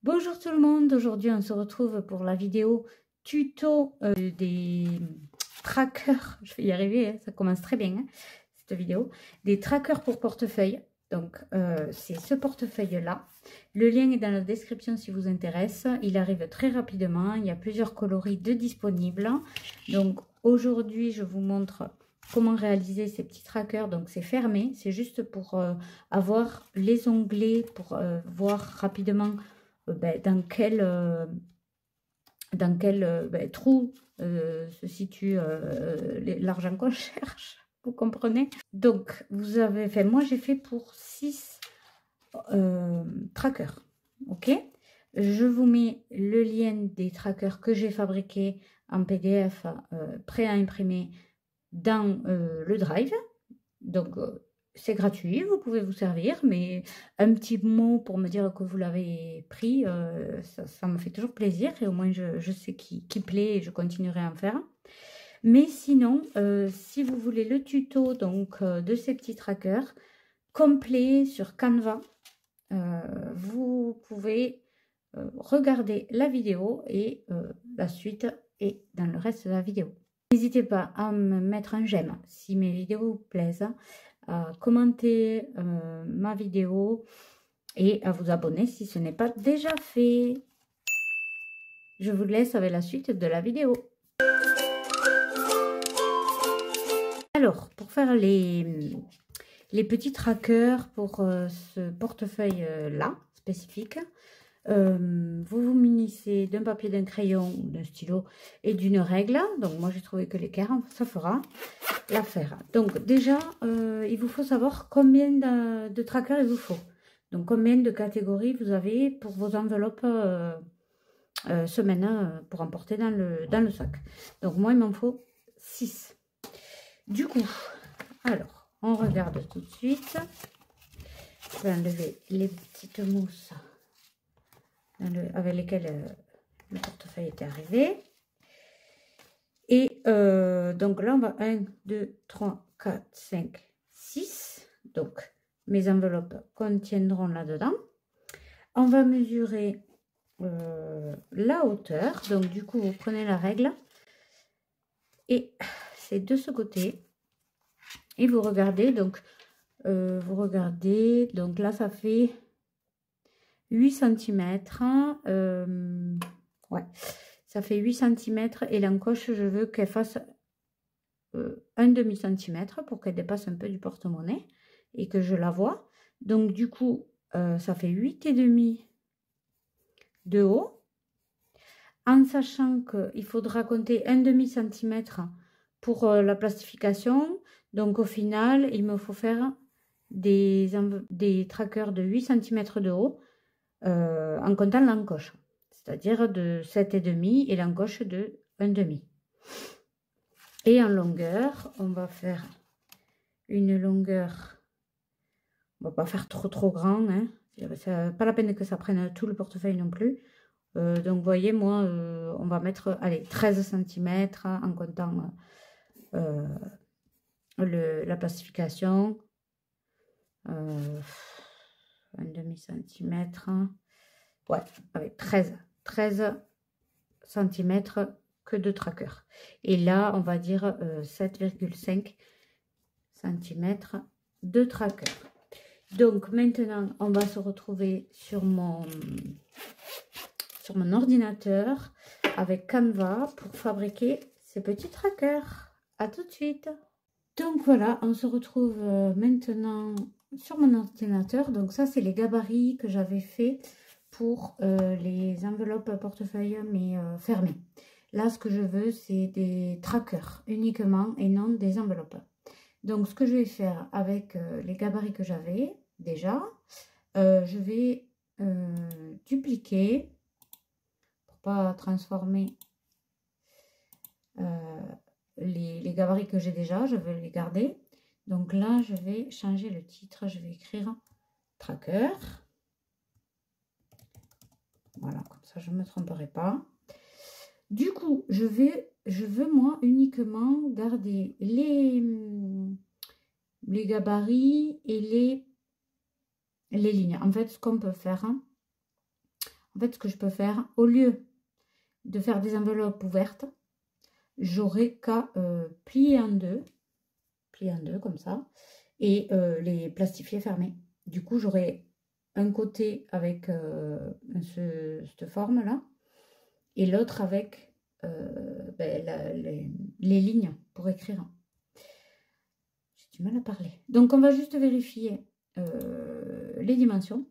Bonjour tout le monde, aujourd'hui on se retrouve pour la vidéo tuto des trackers, je vais y arriver, hein, ça commence très bien cette vidéo, des trackers pour portefeuille. Donc c'est ce portefeuille là, le lien est dans la description si vous intéresse, il arrive très rapidement, il y a plusieurs coloris de disponibles. Donc aujourd'hui je vous montre comment réaliser ces petits trackers. Donc c'est fermé, c'est juste pour avoir les onglets, pour voir rapidement dans quel trou se situe l'argent qu'on cherche, vous comprenez? Donc, vous avez fait, moi j'ai fait pour 6 trackers, ok? Je vous mets le lien des trackers que j'ai fabriqués en PDF prêt à imprimer dans le Drive. Donc, c'est gratuit, vous pouvez vous servir, mais un petit mot pour me dire que vous l'avez pris, ça me fait toujours plaisir et au moins je sais qui plaît et je continuerai à en faire. Mais sinon, si vous voulez le tuto donc, de ces petits trackers complet sur Canva, vous pouvez regarder la vidéo et la suite est dans le reste de la vidéo. N'hésitez pas à me mettre un j'aime si mes vidéos vous plaisent, à commenter ma vidéo et à vous abonner si ce n'est pas déjà fait. Je vous laisse avec la suite de la vidéo. Alors, pour faire les petits trackers pour ce portefeuille-là spécifique, vous vous munissez d'un papier, d'un crayon, d'un stylo et d'une règle. Donc moi j'ai trouvé que l'équerre, ça fera l'affaire. Donc déjà, il vous faut savoir combien de trackers il vous faut. Donc combien de catégories vous avez pour vos enveloppes semaine pour emporter dans le sac. Donc moi il m'en faut 6. Du coup, alors on regarde tout de suite. Je vais enlever les petites mousses avec lesquelles le portefeuille était arrivé. Et donc là, on va 1, 2, 3, 4, 5, 6. Donc, mes enveloppes contiendront là-dedans. On va mesurer la hauteur. Donc, du coup, vous prenez la règle. Et c'est de ce côté. Et vous regardez. Donc, donc là, ça fait 8 cm. Ouais, ça fait 8 cm. Et l'encoche, je veux qu'elle fasse un demi-centimètre pour qu'elle dépasse un peu du porte-monnaie et que je la vois. Donc, du coup, ça fait 8,5 de haut. En sachant qu'il faudra compter un demi-centimètre pour la plastification. Donc, au final, il me faut faire des trackers de 8 cm de haut en comptant l'encoche. C'est-à-dire de 7,5 et l'encoche de 1,5. Et en longueur, on va faire une longueur, on va pas faire trop grand, hein. C'est pas la peine que ça prenne tout le portefeuille non plus. Donc vous voyez, moi, on va mettre, allez, 13 cm en comptant la plastification. Un demi-centimètre. Ouais, avec 13 cm que de tracker. Et là, on va dire 7,5 cm de tracker. Donc maintenant, on va se retrouver sur mon ordinateur avec Canva pour fabriquer ces petits trackers. À tout de suite. Donc voilà, on se retrouve maintenant sur mon ordinateur. Donc ça, c'est les gabarits que j'avais fait pour les enveloppes portefeuille mais fermées. Là, ce que je veux, c'est des trackers uniquement et non des enveloppes. Donc, ce que je vais faire avec les gabarits que j'avais déjà, je vais dupliquer pour pas transformer les gabarits que j'ai déjà, je vais les garder. Donc là, je vais changer le titre, je vais écrire tracker. Voilà, comme ça, je ne me tromperai pas. Du coup, je veux moi uniquement garder les gabarits et les lignes. En fait, ce qu'on peut faire, En fait, ce que je peux faire, au lieu de faire des enveloppes ouvertes, j'aurai qu'à plier en deux comme ça, et les plastifier fermés. Du coup, j'aurai un côté avec cette forme-là, et l'autre avec les lignes pour écrire. J'ai du mal à parler. Donc, on va juste vérifier les dimensions.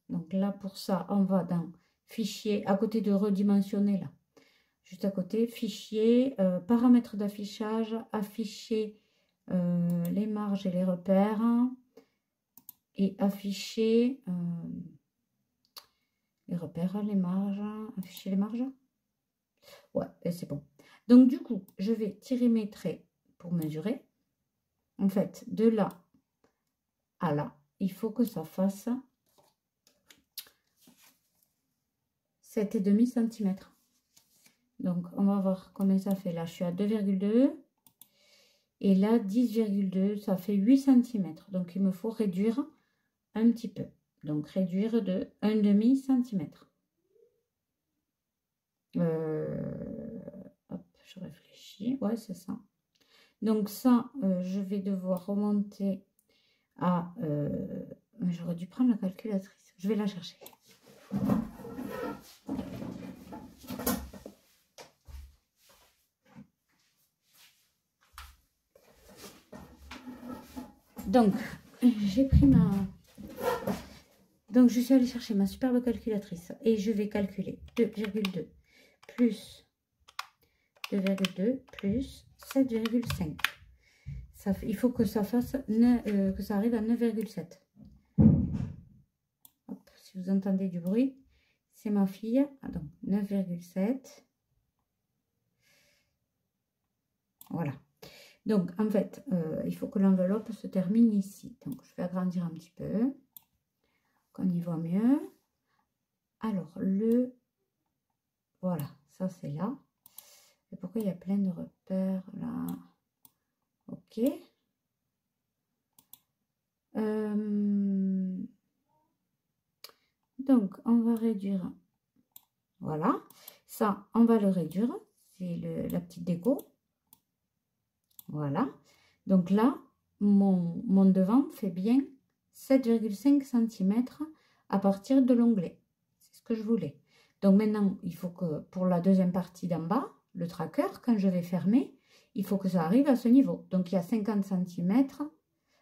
Donc là, pour ça, on va dans Fichier, à côté de redimensionner, là. Juste à côté, Fichier, paramètres d'affichage, afficher les marges et les repères. Et afficher les repères, les marges, afficher les marges. Ouais, et c'est bon. Donc du coup, je vais tirer mes traits pour mesurer. En fait, de là à là, il faut que ça fasse 7,5 cm. Donc, on va voir combien ça fait. Là, je suis à 2,2. Et là, 10,2, ça fait 8 cm. Donc, il me faut réduire un petit peu. Donc, réduire de 1,5 cm. Hop, je réfléchis. Ouais, c'est ça. Donc, ça, je vais devoir remonter à... J'aurais dû prendre la calculatrice. Je vais la chercher. Donc, j'ai pris ma... Donc, je suis allée chercher ma superbe calculatrice et je vais calculer 2,2 plus 2,2 plus 7,5. Il faut que ça fasse que ça arrive à 9,7. Si vous entendez du bruit, c'est ma fille. Donc, 9,7. Voilà. Donc, en fait, il faut que l'enveloppe se termine ici. Donc, je vais agrandir un petit peu, qu'on y voit mieux. Alors, voilà, ça c'est là. Et pourquoi il y a plein de repères là? Ok. Donc, on va réduire. Voilà. Ça, on va le réduire. C'est la petite déco. Voilà. Donc là, mon devant fait bien 7,5 cm à partir de l'onglet. C'est ce que je voulais. Donc maintenant, il faut que pour la deuxième partie d'en bas, le tracker, quand je vais fermer, il faut que ça arrive à ce niveau. Donc il y a 50 cm,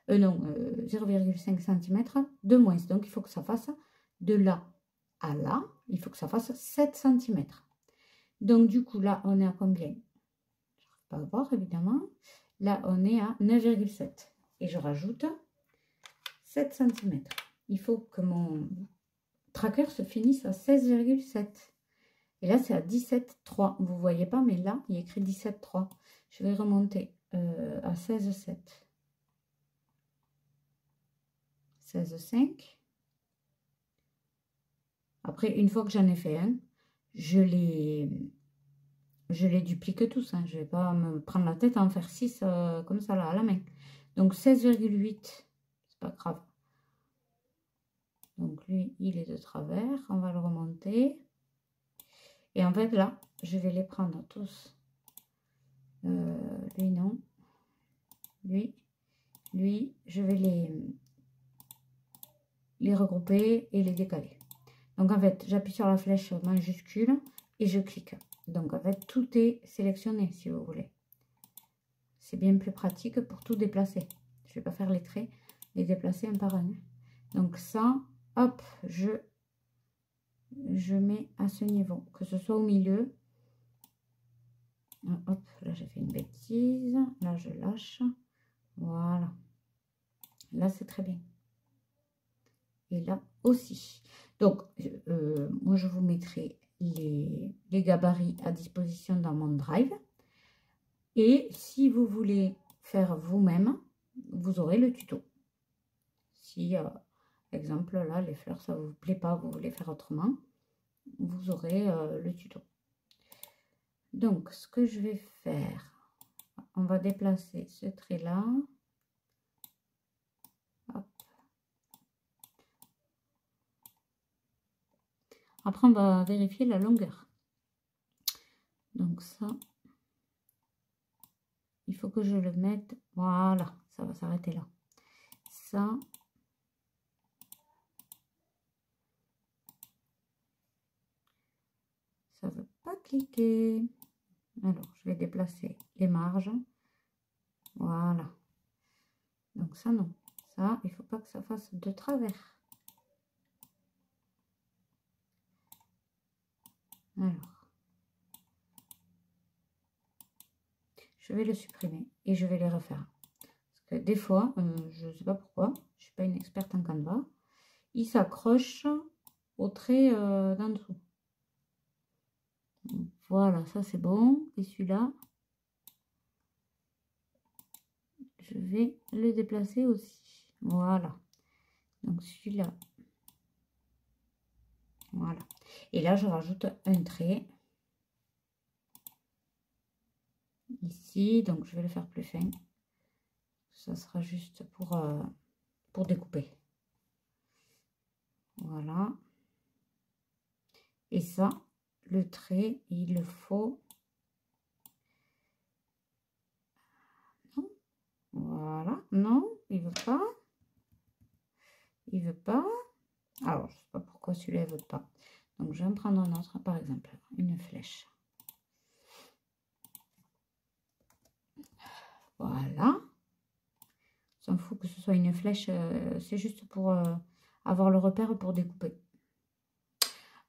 0,5 cm de moins. Donc il faut que ça fasse de là à là, il faut que ça fasse 7 cm. Donc du coup, là, on est à combien? Je ne peux pas voir, évidemment. Là, on est à 9,7. Et je rajoute 7 cm. Il faut que mon tracker se finisse à 16,7. Et là, c'est à 17,3. Vous ne voyez pas, mais là, il y a écrit 17,3. Je vais remonter à 16,7. 16,5. Après, une fois que j'en ai fait un, je les duplique tous. Hein. Je ne vais pas me prendre la tête à en faire 6 comme ça, là, à la main. Donc, 16,8. C'est pas grave. Donc, lui, il est de travers. On va le remonter. Et en fait, là, je vais les prendre tous. Lui, non. Lui, je vais les regrouper et les décaler. Donc, en fait, j'appuie sur la flèche majuscule et je clique. Donc, en fait, tout est sélectionné, si vous voulez. C'est bien plus pratique pour tout déplacer. Je ne vais pas faire les traits, les déplacer un par un. Donc, ça, hop, je mets à ce niveau, que ce soit au milieu. Hop, là, j'ai fait une bêtise. Là, je lâche. Voilà. Là, c'est très bien. Et là aussi. Donc, moi, je vous mettrai les gabarits à disposition dans mon drive. Et si vous voulez faire vous-même, vous aurez le tuto. Si, exemple, là, les fleurs, ça ne vous plaît pas, vous voulez faire autrement, vous aurez le tuto. Donc, ce que je vais faire, on va déplacer ce trait-là. Après, on va vérifier la longueur. Donc ça, il faut que je le mette. Voilà, ça va s'arrêter là. Ça. Ça ne veut pas cliquer. Alors, je vais déplacer les marges. Voilà. Donc ça, non. Ça, il ne faut pas que ça fasse de travers. Alors, je vais le supprimer et je vais les refaire. Parce que des fois, je ne sais pas pourquoi, je ne suis pas une experte en Canva, il s'accroche au trait d'en dessous. Voilà, ça c'est bon. Et celui-là, je vais le déplacer aussi. Voilà. Donc celui-là. Voilà. Et là, je rajoute un trait. Ici, donc je vais le faire plus fin. Ça sera juste pour découper. Voilà. Et ça, le trait, il le faut. Non. Voilà. Non, il veut pas. Il veut pas. Alors, je sais pas pourquoi celui-là ne veut pas. Donc, je vais en prendre un autre, par exemple, une flèche. Voilà. On s'en fout que ce soit une flèche, c'est juste pour avoir le repère pour découper.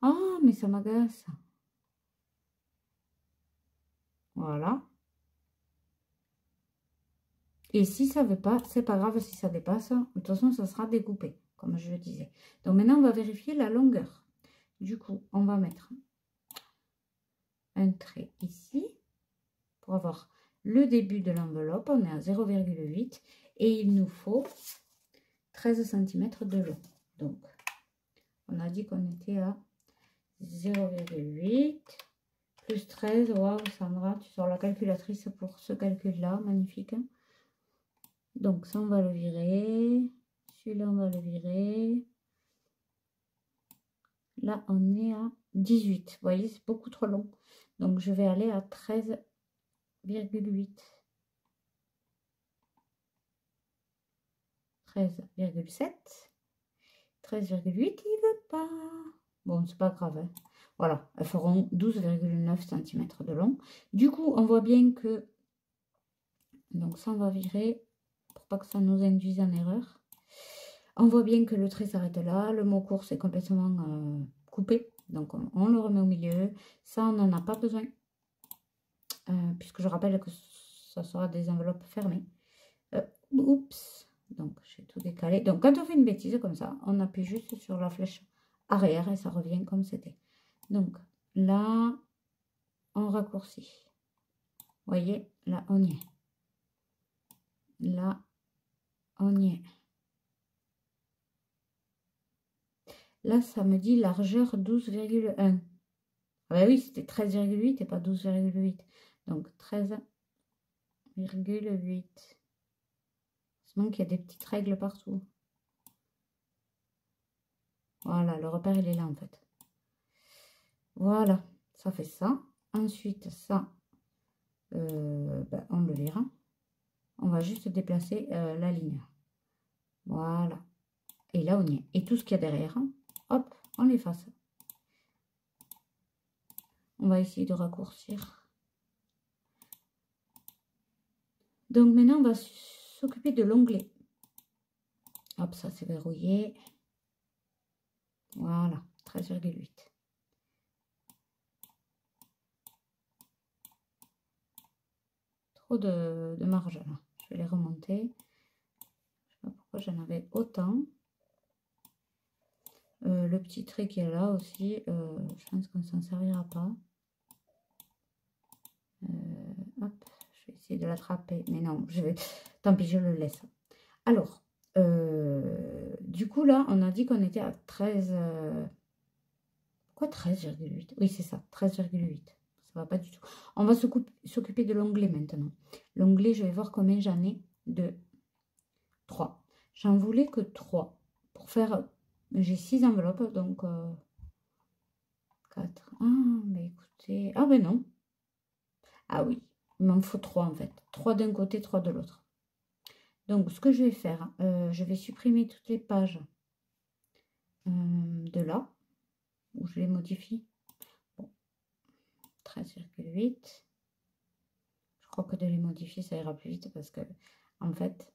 Ah, mais ça m'agace. Voilà. Et si ça ne veut pas, c'est pas grave si ça dépasse. De toute façon, ça sera découpé, comme je le disais. Donc maintenant, on va vérifier la longueur. Du coup, on va mettre un trait ici pour avoir le début de l'enveloppe. On est à 0,8 et il nous faut 13 cm de long. Donc, on a dit qu'on était à 0,8 plus 13. Waouh, Sandra, tu sors la calculatrice pour ce calcul-là. Magnifique. Donc, ça, on va le virer. Celui-là, on va le virer. Là, on est à 18. Vous voyez, c'est beaucoup trop long. Donc, je vais aller à 13,8. 13,7. 13,8, il veut pas. Bon, c'est pas grave. Hein. Voilà, elles feront 12,9 cm de long. Du coup, on voit bien que... Donc, ça, on va virer pour pas que ça nous induise en erreur. On voit bien que le trait s'arrête là. Le mot course est complètement coupé. Donc, on le remet au milieu. Ça, on n'en a pas besoin. Puisque je rappelle que ça sera des enveloppes fermées. Oups. Donc, j'ai tout décalé. Donc, quand on fait une bêtise comme ça, on appuie juste sur la flèche arrière et ça revient comme c'était. Donc, là, on raccourcit. Vous voyez, là, on y est. Là, on y est. Là, ça me dit largeur 12,1. Ah ben oui, c'était 13,8 et pas 12,8. Donc, 13,8. Seulement qu'il y a des petites règles partout. Voilà, le repère, il est là, en fait. Voilà, ça fait ça. Ensuite, ça, ben, on le verra. On va juste déplacer la ligne. Voilà. Et là, on y est. Et tout ce qu'il y a derrière, hop, on l'efface. On va essayer de raccourcir. Donc maintenant, on va s'occuper de l'onglet. Hop, ça c'est verrouillé. Voilà, 13,8. Trop de marge là. Je vais les remonter. Je sais pas pourquoi j'en avais autant. Le petit trait qui est là aussi, je pense qu'on ne s'en servira pas. Hop, je vais essayer de l'attraper. Mais non, je vais... Tant pis, je le laisse. Alors, du coup, là, on a dit qu'on était à 13... Quoi, 13,8? Oui, c'est ça, 13,8. Ça va pas du tout. On va s'occuper de l'onglet maintenant. L'onglet, je vais voir combien j'en ai de 3. J'en voulais que 3. Pour faire... J'ai 6 enveloppes, donc... 4. Ah, mais écoutez. Ah, ben non. Ah oui, il m'en faut 3 en fait. 3 d'un côté, 3 de l'autre. Donc, ce que je vais faire, je vais supprimer toutes les pages de là, où je les modifie. Bon, 13,8. Je crois que de les modifier, ça ira plus vite parce que, en fait,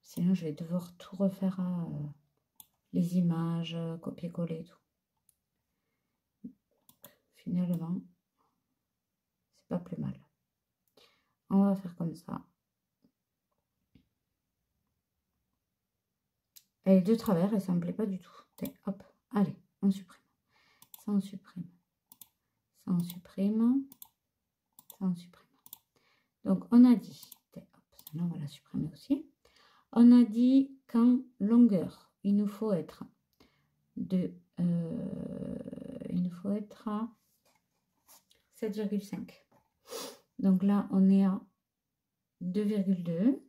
sinon je vais devoir tout refaire, les images, copier-coller et tout. Finalement, c'est pas plus mal. On va faire comme ça. Elle est de travers et ça me plaît pas du tout. Hop, allez, on supprime. Ça, on supprime. Ça, on supprime. Ça, on supprime. Donc, on a dit, hop, celle-là, on va la supprimer aussi. On a dit qu'en longueur, il nous faut être à 7,5. Donc là, on est à 2,2.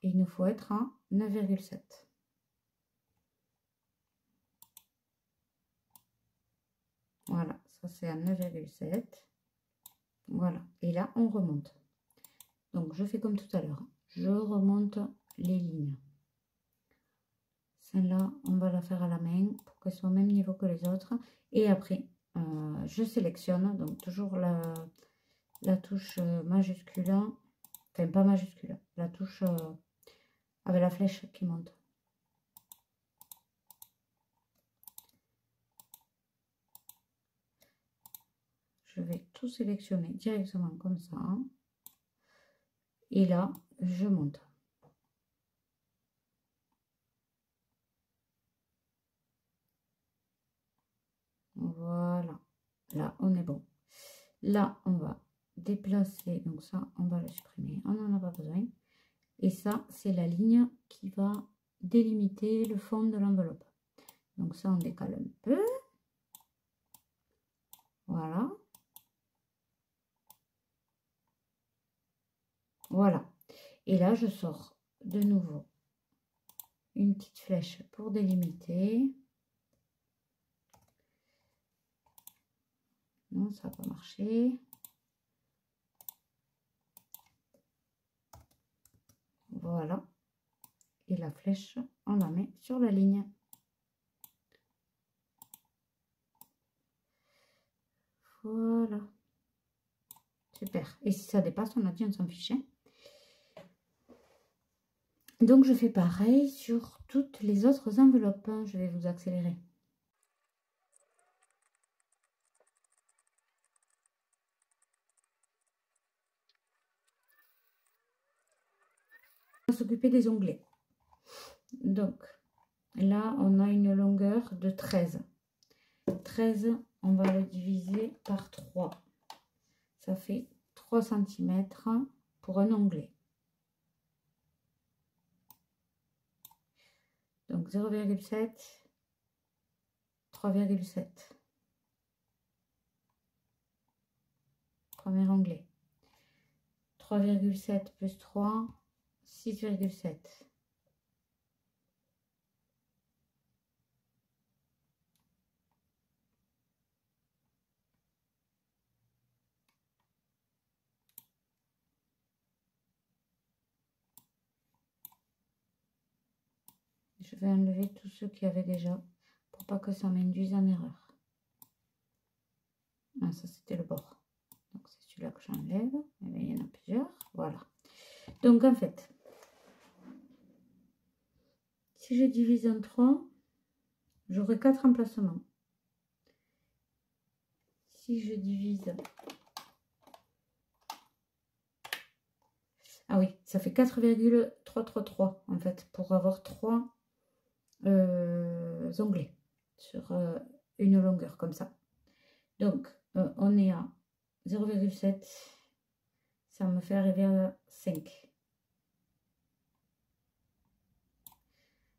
Et il nous faut être à 9,7. Voilà, ça c'est à 9,7. Voilà, et là on remonte. Donc je fais comme tout à l'heure. Je remonte les lignes. Celle-là, on va la faire à la main pour qu'elle soit au même niveau que les autres. Et après, je sélectionne, donc toujours la touche majuscule, enfin pas majuscule, la touche avec la flèche qui monte. Je vais tout sélectionner directement comme ça. Et là, je monte. Voilà. Là, on est bon. Là, on va déplacer. Donc ça, on va le supprimer. On n'en a pas besoin. Et ça, c'est la ligne qui va délimiter le fond de l'enveloppe. Donc ça, on décale un peu. Voilà. Voilà. Et là, je sors de nouveau une petite flèche pour délimiter. Non, ça n'a pas marché. Voilà. Et la flèche, on la met sur la ligne. Voilà. Super. Et si ça dépasse, on a dit on s'en fichait. Donc, je fais pareil sur toutes les autres enveloppes. Je vais vous accélérer. On va s'occuper des onglets. Donc, là, on a une longueur de 13. 13, on va le diviser par 3. Ça fait 3 cm pour un onglet. Donc 0,7, 3,7. Premier onglet. 3,7 plus 3, 6,7. Je vais enlever tous ceux qu'il y avait déjà pour pas que ça m'induise en erreur. Ah, ça c'était le bord. Donc c'est celui-là que j'enlève. Il y en a plusieurs. Voilà. Donc en fait, si je divise en 3, j'aurai 4 emplacements. Si je divise... Ah oui, ça fait 4,333 en fait, pour avoir 3 onglets sur une longueur comme ça. Donc, on est à 0,7, ça me fait arriver à 5.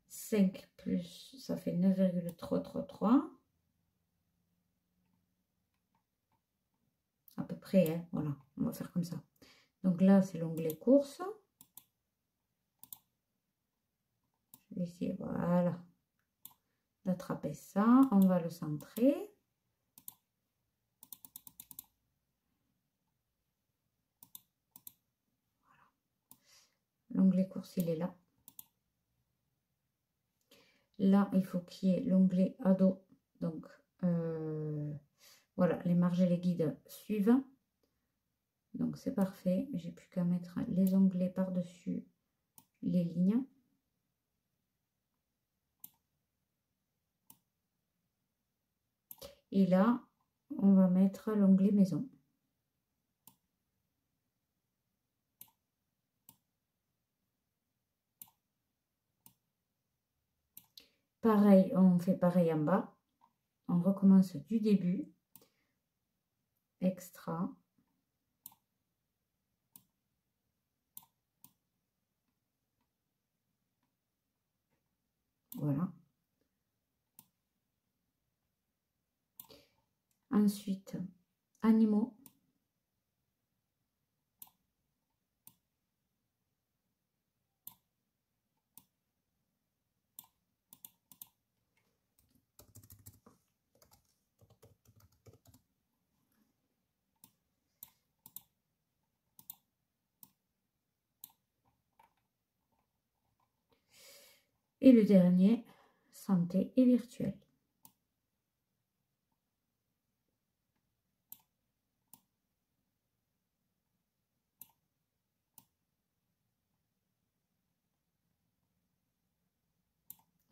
5 plus, ça fait 9,333. À peu près, hein, voilà, on va faire comme ça. Donc là, c'est l'onglet course. Je vais essayer, voilà. d'attraper ça, on va le centrer. L'onglet course, il est là. Là, il faut qu'il y ait l'onglet ado. Donc, voilà, les marges et les guides suivent. Donc, c'est parfait. J'ai plus qu'à mettre les onglets par-dessus les lignes. Et là, on va mettre l'onglet maison. Pareil, on fait pareil en bas. On recommence du début. Extra. Voilà. Ensuite, animaux. Et le dernier, santé et virtuel.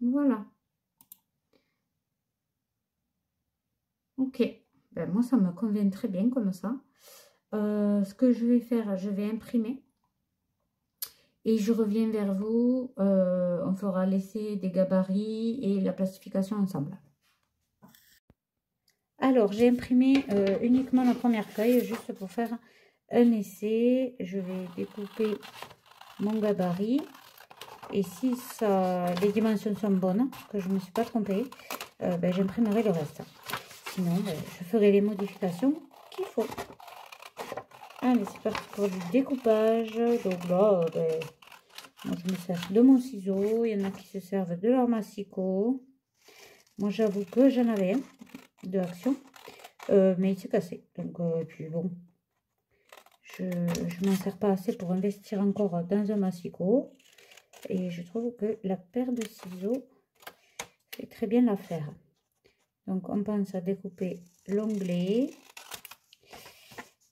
Voilà. Ok. Ben, moi, ça me convient très bien comme ça. Ce que je vais faire, je vais imprimer. Et je reviens vers vous. On fera l'essai des gabarits et la plastification ensemble. Alors, j'ai imprimé uniquement la première feuille, juste pour faire un essai. Je vais découper mon gabarit. Et si ça, les dimensions sont bonnes, que je ne me suis pas trompée, ben, j'imprimerai le reste. Sinon, ben, je ferai les modifications qu'il faut. Allez, c'est parti pour du découpage. Donc là, ben, moi, je me sers de mon ciseau. Il y en a qui se servent de leur massicot. Moi, j'avoue que j'en avais un de Action. Mais il s'est cassé. Donc, et puis bon, je m'en sers pas assez pour investir encore dans un massicot. Et je trouve que la paire de ciseaux fait très bien l'affaire. Donc, on pense à découper l'onglet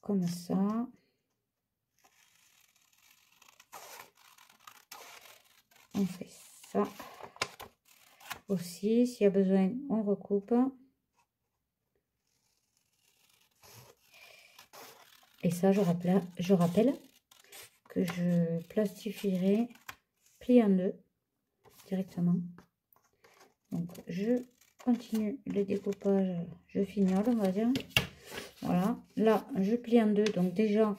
comme ça. On fait ça aussi. S'il y a besoin, on recoupe. Et ça, je rappelle que je plastifierai plié en deux directement. Donc, je continue le découpage. Je fignole, on va dire. Voilà. Là, je plie en deux. Donc, déjà,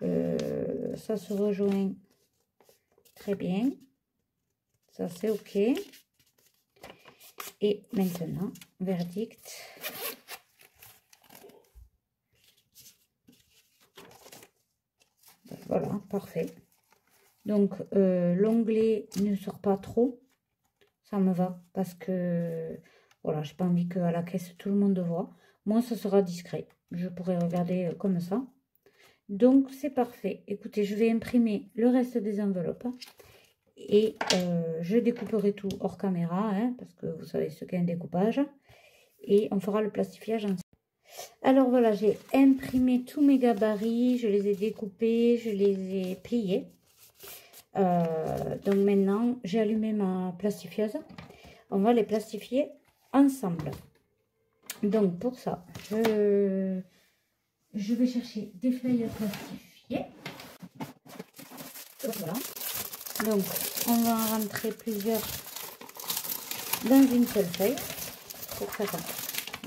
ça se rejoint très bien. Ça, c'est OK. Et maintenant, verdict. Voilà, parfait. Donc, l'onglet ne sort pas trop. Ça me va parce que, voilà, j'ai pas envie qu'à la caisse, tout le monde voit. Moi, ça sera discret. Je pourrais regarder comme ça. Donc, c'est parfait. Écoutez, je vais imprimer le reste des enveloppes. Et je découperai tout hors caméra, hein, parce que vous savez ce qu'est un découpage. Et on fera le plastifiage ensemble. Alors voilà, j'ai imprimé tous mes gabarits, je les ai découpés, je les ai pliés. Donc maintenant, j'ai allumé ma plastifieuse. On va les plastifier ensemble. Donc pour ça, je vais chercher des feuilles plastifiées. Voilà. Donc on va en rentrer plusieurs dans une seule feuille pour faire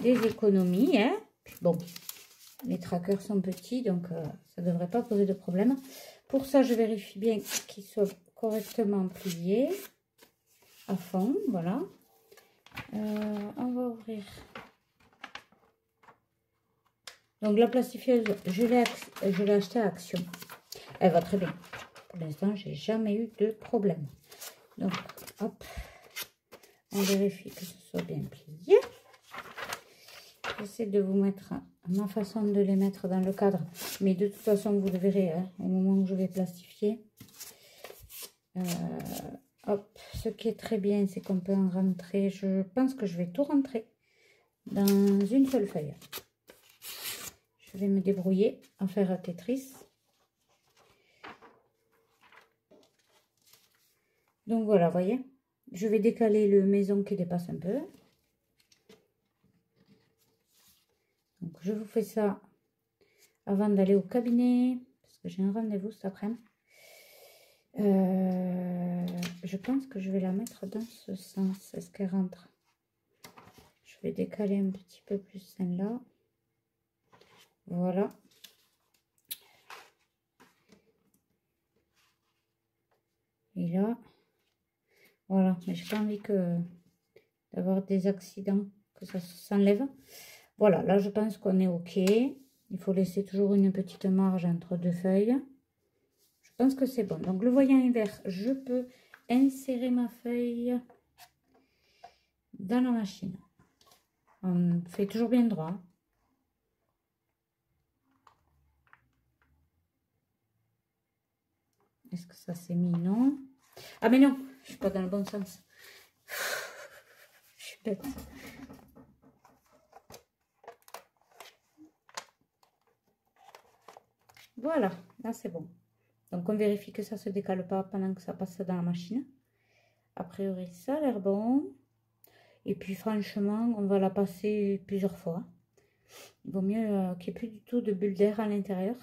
des économies. Hein. Bon, les trackers sont petits, donc ça ne devrait pas poser de problème. Pour ça, je vérifie bien qu'ils soient correctement pliés à fond. Voilà. On va ouvrir. Donc la plastifieuse, je l'ai achetée à Action. Elle va très bien. Pour l'instant, j'ai jamais eu de problème. Donc, hop, On vérifie que ce soit bien plié. J'essaie de vous mettre ma façon de les mettre dans le cadre. Mais de toute façon, vous le verrez hein, au moment où je vais plastifier. Hop, ce qui est très bien, c'est qu'on peut en rentrer. Je pense que je vais tout rentrer dans une seule feuille. Je vais me débrouiller à faire un Tetris. Donc voilà, vous voyez, je vais décaler le maison qui dépasse un peu. Donc je vous fais ça avant d'aller au cabinet, parce que j'ai un rendez-vous cet après-midi. Je pense que je vais la mettre dans ce sens. Est-ce qu'elle rentre? Je vais décaler un petit peu plus celle-là. Voilà. Et là, voilà. Mais j'ai pas envie d'avoir des accidents, que ça s'enlève. Voilà, là je pense qu'on est OK. Il faut laisser toujours une petite marge entre deux feuilles. Je pense que c'est bon. Donc le voyant inverse, je peux insérer ma feuille dans la machine. On fait toujours bien droit. Est-ce que ça s'est mis? Non. Ah mais non, je suis pas dans le bon sens. Je suis bête. Voilà, là c'est bon. Donc on vérifie que ça se décale pas pendant que ça passe dans la machine. A priori ça a l'air bon. Et puis franchement, on va la passer plusieurs fois. Il vaut mieux qu'il n'y ait plus du tout de bulles d'air à l'intérieur.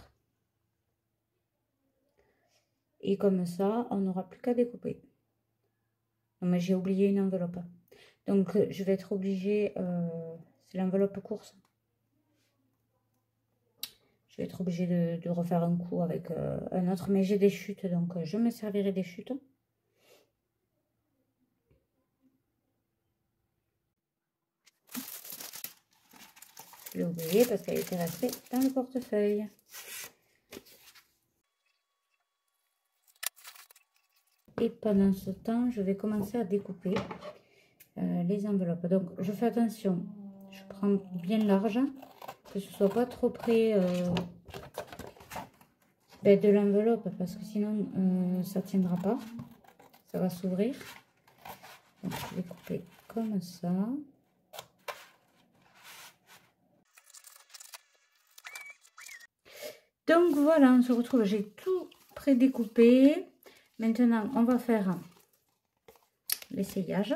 Et comme ça, on n'aura plus qu'à découper. Non mais j'ai oublié une enveloppe. Donc je vais être obligée, c'est l'enveloppe course. Je vais être obligée de refaire un coup avec un autre. Mais j'ai des chutes, donc je me servirai des chutes. Je l'ai oublié parce qu'elle était restée dans le portefeuille. Et pendant ce temps, je vais commencer à découper les enveloppes. Donc, je fais attention. Je prends bien large, que ce soit pas trop près de l'enveloppe, parce que sinon, ça tiendra pas. Ça va s'ouvrir. Donc, je vais couper comme ça. Donc, voilà, on se retrouve. J'ai tout pré-découpé. Maintenant, on va faire l'essayage.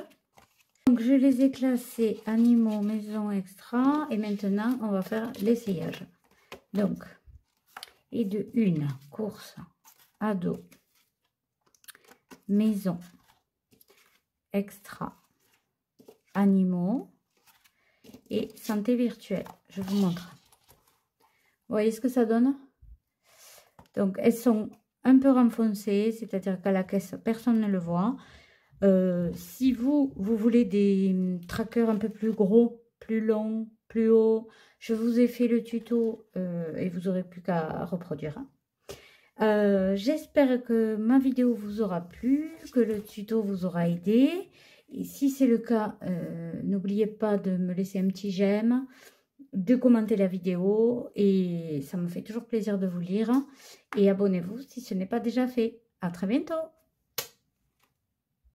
Donc, je les ai classés animaux, maison, extra. Et maintenant, on va faire l'essayage. Donc, et de une, course, ado, maison, extra, animaux et santé virtuelle. Je vous montre. Vous voyez ce que ça donne? Donc, elles sont un peu renfoncées, c'est-à-dire qu'à la caisse, personne ne le voit. Si vous voulez des trackers un peu plus gros, plus longs, plus hauts, je vous ai fait le tuto et vous n'aurez plus qu'à reproduire. J'espère que ma vidéo vous aura plu, que le tuto vous aura aidé. Et si c'est le cas, n'oubliez pas de me laisser un petit j'aime, de commenter la vidéo et ça me fait toujours plaisir de vous lire. Et abonnez-vous si ce n'est pas déjà fait. À très bientôt!